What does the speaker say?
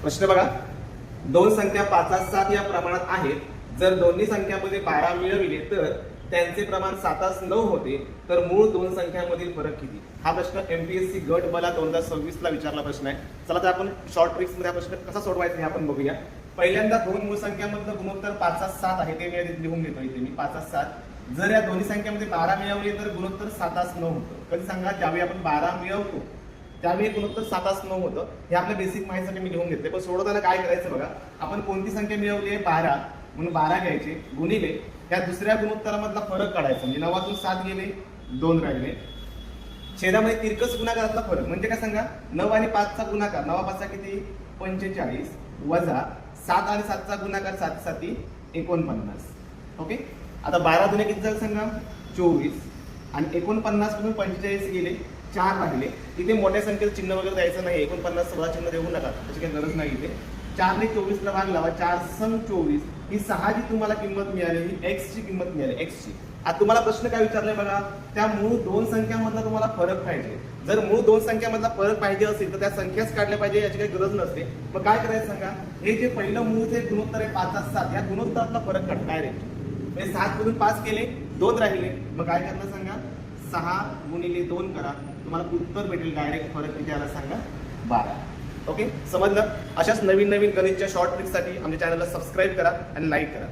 प्रश्न बघा, दोन संख्या 5, 7 या प्रमाणात आहेत. जर दोन्ही संख्यामध्ये 12 मिळविले तर त्यांचे प्रमाण 7, 9 होते, तर मूळ दोन संख्यांमधील फरक किती? हा प्रश्न एमपीएससी गट मला 2026 ला विचारला प्रश्न आहे. चला तर आपण शॉर्ट ट्रिक्स मध्ये हा प्रश्न कसा सोडवायचा हे आपण बघूया. पहिल्यांदा दोन मूळ संख्यांमधलं गुणोत्तर 5, 7 आहे ते मी लिहून घेतो इथे मी 5, 7. जर या दोन्ही संख्यामध्ये 12 मिळवले तर गुणोत्तर 7, 9 होतं. कधी सांगा, ज्यावेळी आपण 12 मिळवतो त्यावेळी गुणोत्तर 7, 9 होतं. हे आपल्या बेसिक माहितीसाठी मी लिहून घेतले. पण सोडवताना काय करायचं बघा, आपण कोणती संख्या मिळवली आहे 12 म्हणून 12 घ्यायचे गुणिले त्या दुसऱ्या गुणोत्तरामधला फरक काढायचा. म्हणजे 9तून 7 गेले, 2 राहिले. छेदामध्ये तिरकस गुणाकारातला फरक म्हणजे काय सांगा, 9 आणि 5चा गुणाकार 9 5 किती 45 वजा 7 आणि 7चा गुणाकार 7 7 49. ओके, आता 12 दुने किती झालं सांगा 24 आणि 49 मधून 45 गेले, 4 राहिले. इथे मोठ्या संख्येचं चिन्ह वगैरे द्यायचं नाही. 49 सुद्धा चिन्ह देऊ नका, त्याची काही गरज नाही. इथे 4 ने 24 ला भाग लावा, 4 सम 24. ही 6 जी तुम्हाला किंमत मिळाली ही x ची किंमत मिळाली, x ची. आता तुम्हाला प्रश्न काय विचारलाय बघा, त्या मूळ दोन संख्यांमधला तुम्हाला फरक पाहिजे. जर मूळ दोन संख्यांमधला फरक पाहिजे असेल तर त्या संख्याच काढल्या पाहिजे, याची काही गरज नसते. मग काय करायचं सांगा, हे जे पहिलं मूळचे गुणोत्तर आहे 5, 7 या गुणोत्तरातला फरक काढ डायरेक्ट. म्हणजे 7 मधून 5 केले, 2 राहिले. मग काय करणार सांगा, 6 गुणिले 2 करा, तुम्हाला उत्तर भेटेल. डायरेक्ट फरक किती आला सांगा 12. ओके, समजलं? अशाच नवीन नवीन गणितच्या शॉर्ट ट्रिक्ससाठी आमच्या चॅनलला सबस्क्राईब करा आणि लाईक करा.